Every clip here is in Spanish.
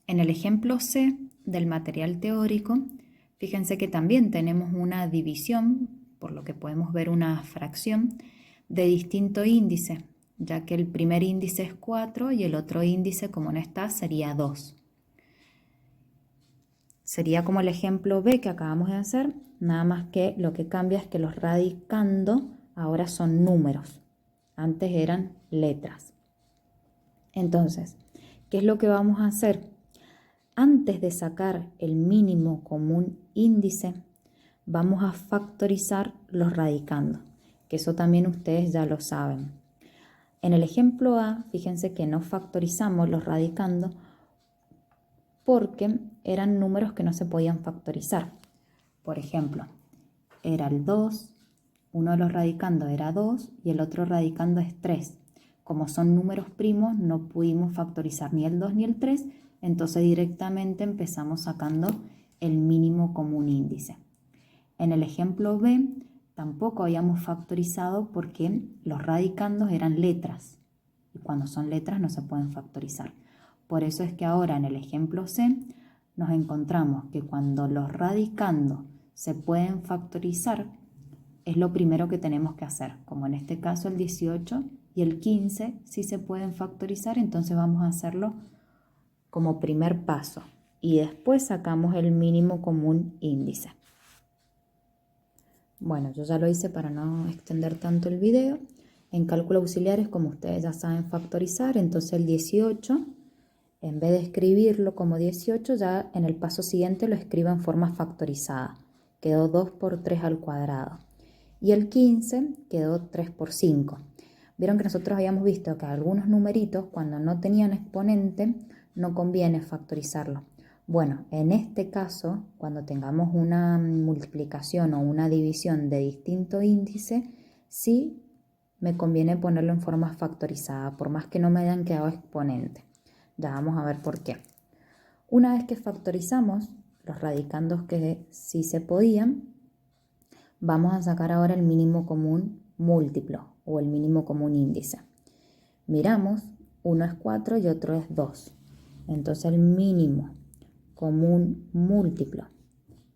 En el ejemplo C del material teórico, fíjense que también tenemos una división, por lo que podemos ver una fracción, de distinto índice, ya que el primer índice es 4 y el otro índice, como no está, sería 2. Sería como el ejemplo B que acabamos de hacer, nada más que lo que cambia es que los radicando ahora son números, antes eran letras. Entonces, ¿qué es lo que vamos a hacer? Antes de sacar el mínimo común índice, vamos a factorizar los radicando, que eso también ustedes ya lo saben. En el ejemplo A, fíjense que no factorizamos los radicando porque eran números que no se podían factorizar. Por ejemplo, era el 2, uno de los radicando era 2 y el otro radicando es 3. Como son números primos, no pudimos factorizar ni el 2 ni el 3, entonces directamente empezamos sacando el mínimo común índice. En el ejemplo B, tampoco habíamos factorizado porque los radicandos eran letras. Y cuando son letras no se pueden factorizar. Por eso es que ahora en el ejemplo C nos encontramos que cuando los radicandos se pueden factorizar, es lo primero que tenemos que hacer. Como en este caso el 18 y el 15 sí se pueden factorizar, entonces vamos a hacerlo como primer paso. Y después sacamos el mínimo común índice. Bueno, yo ya lo hice para no extender tanto el video. En cálculo auxiliares, como ustedes ya saben factorizar, entonces el 18, en vez de escribirlo como 18, ya en el paso siguiente lo escribo en forma factorizada. Quedó 2 por 3 al cuadrado. Y el 15 quedó 3 por 5. Vieron que nosotros habíamos visto que algunos numeritos, cuando no tenían exponente, no conviene factorizarlo. Bueno, en este caso, cuando tengamos una multiplicación o una división de distinto índice, sí me conviene ponerlo en forma factorizada, por más que no me hayan quedado exponentes. Ya vamos a ver por qué. Una vez que factorizamos los radicandos que sí se podían, vamos a sacar ahora el mínimo común múltiplo o el mínimo común índice. Miramos, uno es 4 y otro es 2. Entonces el mínimo común múltiplo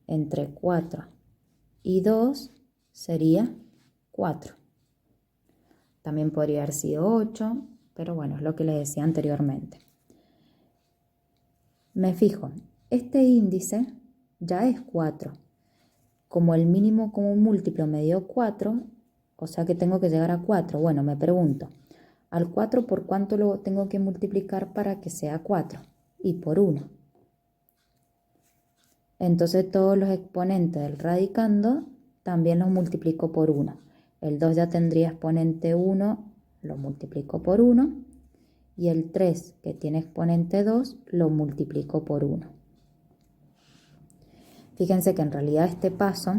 entre 4 y 2 sería 4. También podría haber sido 8, pero bueno, es lo que les decía anteriormente. Me fijo, este índice ya es 4. Como el mínimo común múltiplo me dio 4, o sea que tengo que llegar a 4. Bueno, me pregunto, ¿al 4 por cuánto lo tengo que multiplicar para que sea 4? Y por 1. Entonces todos los exponentes del radicando también los multiplico por 1. El 2 ya tendría exponente 1, lo multiplico por 1. Y el 3, que tiene exponente 2, lo multiplico por 1. Fíjense que en realidad este paso,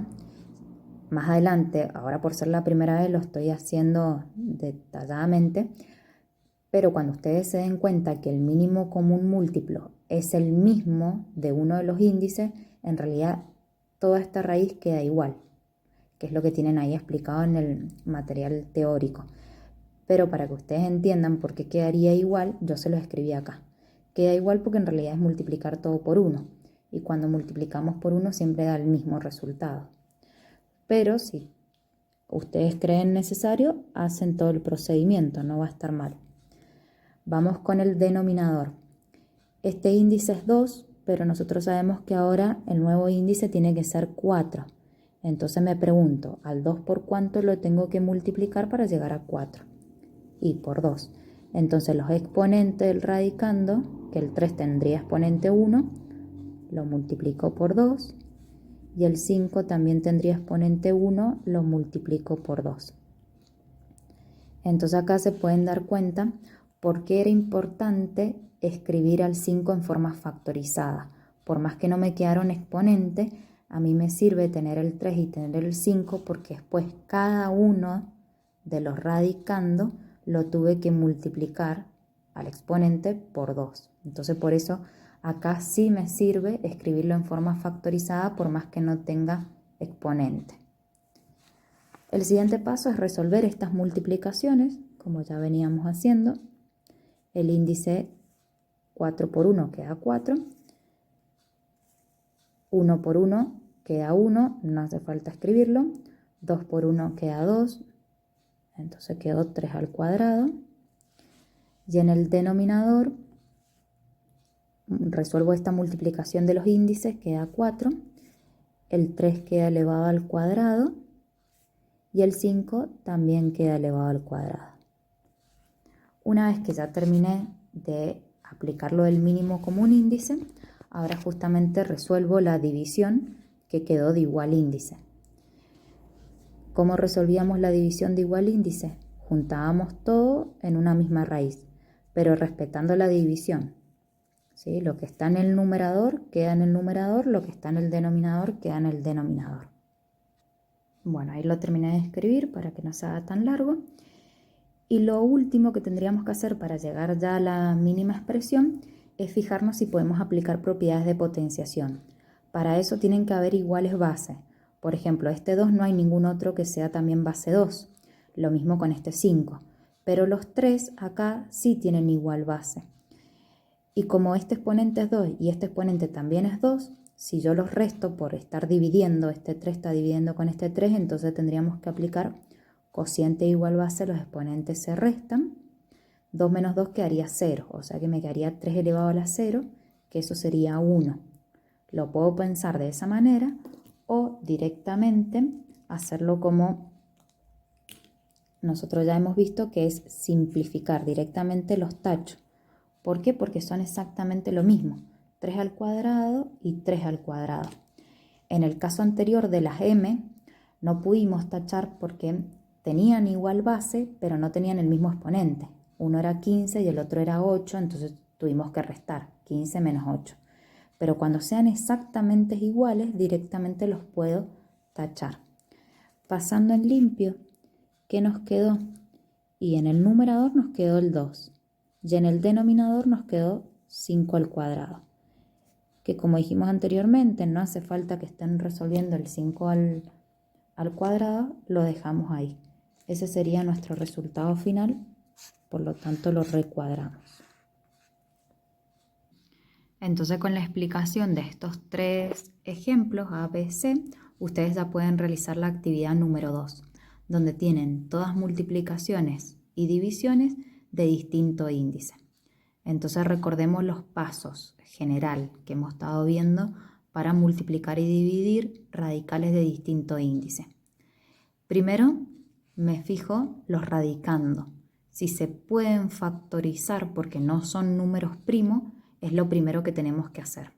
más adelante, ahora por ser la primera vez lo estoy haciendo detalladamente, pero cuando ustedes se den cuenta que el mínimo común múltiplo es el mismo de uno de los índices, en realidad toda esta raíz queda igual, que es lo que tienen ahí explicado en el material teórico. Pero para que ustedes entiendan por qué quedaría igual, yo se lo escribí acá. Queda igual porque en realidad es multiplicar todo por 1. Y cuando multiplicamos por 1 siempre da el mismo resultado. Pero si ustedes creen necesario, hacen todo el procedimiento, no va a estar mal. Vamos con el denominador. Este índice es 2, pero nosotros sabemos que ahora el nuevo índice tiene que ser 4. Entonces me pregunto, ¿al 2 por cuánto lo tengo que multiplicar para llegar a 4? Y por 2. Entonces los exponentes del radicando, que el 3 tendría exponente 1, lo multiplico por 2. Y el 5 también tendría exponente 1, lo multiplico por 2. Entonces acá se pueden dar cuenta por qué era importante escribir al 5 en forma factorizada. Por más que no me quedaron exponentes, a mí me sirve tener el 3 y tener el 5 porque después cada uno de los radicando lo tuve que multiplicar al exponente por 2. Entonces por eso acá sí me sirve escribirlo en forma factorizada por más que no tenga exponente. El siguiente paso es resolver estas multiplicaciones, como ya veníamos haciendo. El índice 4 por 1 queda 4. 1 por 1 queda 1, no hace falta escribirlo. 2 por 1 queda 2, entonces quedó 3 al cuadrado. Y en el denominador resuelvo esta multiplicación de los índices, queda 4. El 3 queda elevado al cuadrado y el 5 también queda elevado al cuadrado. Una vez que ya terminé de aplicar lo del mínimo común índice, ahora justamente resuelvo la división que quedó de igual índice. ¿Cómo resolvíamos la división de igual índice? Juntábamos todo en una misma raíz, pero respetando la división. ¿Sí? Lo que está en el numerador queda en el numerador, lo que está en el denominador queda en el denominador. Bueno, ahí lo terminé de escribir para que no se haga tan largo. Y lo último que tendríamos que hacer para llegar ya a la mínima expresión es fijarnos si podemos aplicar propiedades de potenciación. Para eso tienen que haber iguales bases. Por ejemplo, este 2 no hay ningún otro que sea también base 2. Lo mismo con este 5. Pero los 3 acá sí tienen igual base. Y como este exponente es 2 y este exponente también es 2, si yo los resto por estar dividiendo, este 3 está dividiendo con este 3, entonces tendríamos que aplicar cociente igual base, los exponentes se restan. 2 menos 2 quedaría 0, o sea que me quedaría 3 elevado a la 0, que eso sería 1. Lo puedo pensar de esa manera o directamente hacerlo como nosotros ya hemos visto, que es simplificar directamente los tachos. ¿Por qué? Porque son exactamente lo mismo, 3 al cuadrado y 3 al cuadrado. En el caso anterior de las m, no pudimos tachar porque tenían igual base, pero no tenían el mismo exponente. Uno era 15 y el otro era 8, entonces tuvimos que restar 15 menos 8. Pero cuando sean exactamente iguales, directamente los puedo tachar. Pasando en limpio, ¿qué nos quedó? Y en el numerador nos quedó el 2. Y en el denominador nos quedó 5 al cuadrado. Que como dijimos anteriormente, no hace falta que estén resolviendo el 5 al cuadrado, lo dejamos ahí. Ese sería nuestro resultado final, por lo tanto lo recuadramos. Entonces con la explicación de estos 3 ejemplos A, B, C, ustedes ya pueden realizar la actividad número 2, donde tienen todas multiplicaciones y divisiones de distinto índice. Entonces recordemos los pasos general que hemos estado viendo para multiplicar y dividir radicales de distinto índice. Primero me fijo los radicando. Si se pueden factorizar porque no son números primos, es lo primero que tenemos que hacer.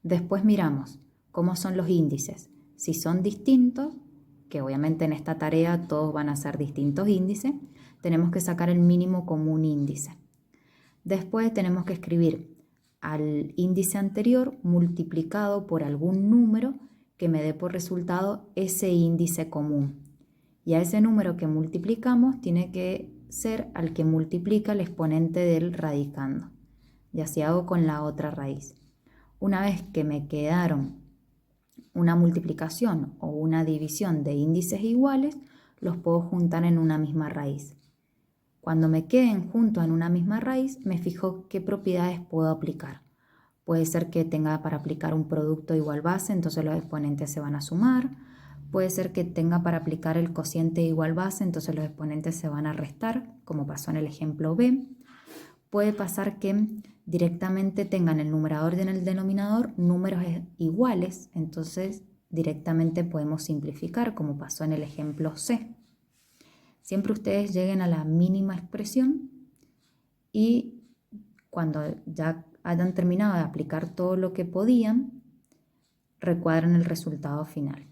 Después miramos cómo son los índices. Si son distintos, que obviamente en esta tarea todos van a ser distintos índices, tenemos que sacar el mínimo común índice. Después tenemos que escribir al índice anterior multiplicado por algún número que me dé por resultado ese índice común. Y a ese número que multiplicamos tiene que ser al que multiplica el exponente del radicando. Y así hago con la otra raíz. Una vez que me quedaron una multiplicación o una división de índices iguales, los puedo juntar en una misma raíz. Cuando me queden juntos en una misma raíz, me fijo qué propiedades puedo aplicar. Puede ser que tenga para aplicar un producto igual base, entonces los exponentes se van a sumar. Puede ser que tenga para aplicar el cociente igual base, entonces los exponentes se van a restar, como pasó en el ejemplo B. Puede pasar que directamente tengan el numerador y en el denominador números iguales, entonces directamente podemos simplificar, como pasó en el ejemplo C. Siempre ustedes lleguen a la mínima expresión y cuando ya hayan terminado de aplicar todo lo que podían, recuadran el resultado final.